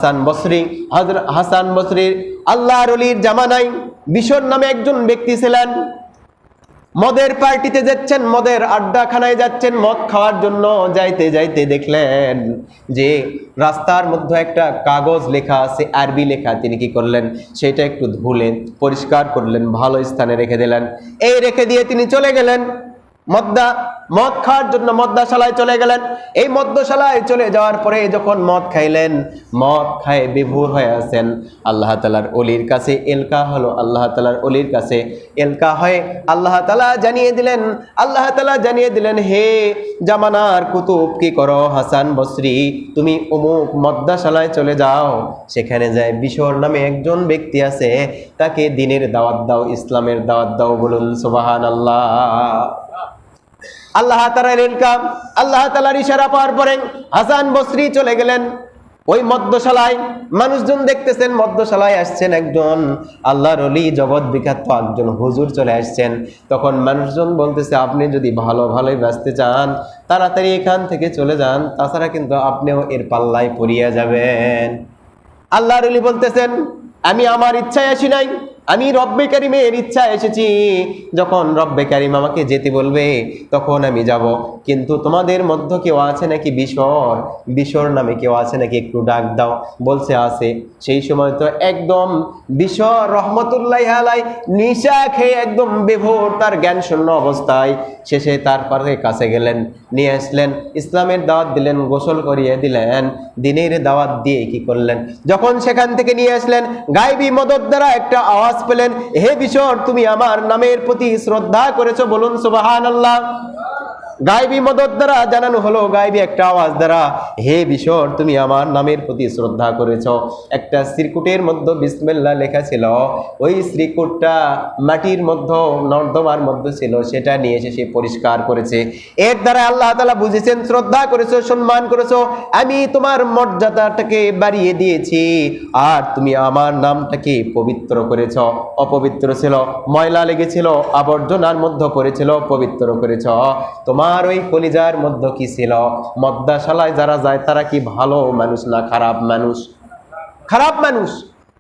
হাসান বসরি, হযরত হাসান বসরির আল্লাহর ওলির জামানায় বিশর নামে একজন ব্যক্তি ছিলেন। মদের পার্টিতে যাচ্ছেন, মদের আড্ডাখানায় যাচ্ছেন মদ খাওয়ার জন্য। যাইতে যাইতে দেখলেন যে রাস্তার মধ্যে একটা কাগজ লেখা আছে, আরবি লেখা। তিনি কি করলেন, সেটা একটু ধুলেন, পরিষ্কার করলেন, ভালো স্থানে রেখে দিলেন। এই রেখে দিয়ে তিনি চলে গেলেন মদ খাওয়ার জন্য মদ্যশালায় চলে গেলেন। এই মদ্যশালায় চলে যাওয়ার পরে যখন মদ খাইলেন, মদ খায় বিভোর হয়ে আছেন, আল্লাহ তাআলার ওলির কাছে এলকা হলো। আল্লাহ তাআলার ওলির কাছে এলকা হয়ে আল্লাহ তাআলা জানিয়ে দিলেন, হে জামানার কুতুব, কি করো হাসান বসরি, তুমি অমুক মদ্যশালায় চলে যাও, সেখানে যায় বিশর নামে একজন ব্যক্তি আছে, তাকে দ্বীনের দাওয়াত দাও, ইসলামের দাওয়াত দাও। বলুন সুবহানাল্লাহ। আল্লাহ তাআলার ইশারা পাওয়ার পরে হাসান বসরি চলে গেলেন ওই মদ্যশালায়। মানুষজন দেখতেছেন মদ্যশালায় আসছেন একজন আল্লাহর ওলি, জগৎ বিখ্যাত একজন হুজুর চলে আসছেন। তখন মানুষজন বলতেছে, আপনি যদি ভালোই বাঁচতে চান তাড়াতাড়ি এখান থেকে চলে যান, তাছাড়া কিন্তু আপনিও এর পাল্লায় পড়িয়া যাবেন। আল্লাহর ওলি বলতেছেন, আমি আমার ইচ্ছায় আসি নাই, আমি রব্বে কারিমের ইচ্ছায় এসেছি। যখন রব্বে কারিম আমাকে যেতে বলবে তখন আমি যাব। কিন্তু তোমাদের মধ্যে কেউ আছে নাকি বিশর নামে কেউ আছে নাকি, একটু ডাক দাও। বলছে আছে। সেই সময় তো একদম বিশর রহমতুল্লাহ আলাই নিশা খেয়ে একদম বেভোর, তার জ্ঞান শূন্য অবস্থায়। শেষে তারপরে কাছে গেলেন, নিয়ে আসলেন, ইসলামের দাওয়াত দিলেন, গোসল করিয়ে দিলেন, দ্বীনের দাওয়াত দিয়ে কি করলেন, যখন সেখান থেকে নিয়ে আসলেন, গায়বী মদদ দ্বারা একটা আওয়াজ পেলেন, হে বিশর, তুমি আমার নামের প্রতি শ্রদ্ধা করেছো। বলুন সুবহানাল্লাহ। গায়বী মদদ দ্বারা জানানো হলো, গায়বী একটা আওয়াজ দ্বারা, হে বিশর, তুমি আমার নামের প্রতি শ্রদ্ধা করেছো। একটা শ্রীকুটের মধ্যে বিসমিল্লাহ লেখা ছিল, ওই শ্রীকুটটা মাটির মধ্যে নর্দমার মধ্যে ছিল, সেটা নিয়ে এসে সে পরিষ্কার করেছে। এর দ্বারা আল্লাহ তাআলা বুঝেছেন, শ্রদ্ধা করেছো, সম্মান করেছো, আমি তোমার মর্যাদাটাকে বাড়িয়ে দিয়েছি, আর তুমি আমার নামটাকে পবিত্র করেছ। অপবিত্র ছিল, ময়লা লেগেছিল, আবর্জনার মধ্যে পড়েছিল, পবিত্র করেছ। তোমার ওই কলিজার মধ্যে কি ছিল? মদ্যশালায় যারা যায় তারা কি ভালো মানুষ না খারাপ মানুষ? খারাপ মানুষ।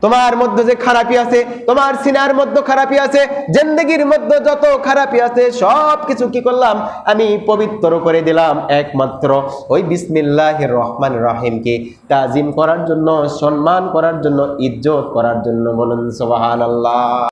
তোমার মধ্যে যে খারাপি আছে, তোমার সিনার মধ্যে খারাপি আছে, জিন্দেগির মধ্যে যত খারাপি আছে সব কিছু কি করলাম, আমি পবিত্র করে দিলাম একমাত্র ওই বিসমিল্লাহির রহমানির রহিমকে তাজিম করার জন্য, সম্মান করার জন্য, ইজ্জত করার জন্য। বলুন সুবহানাল্লাহ।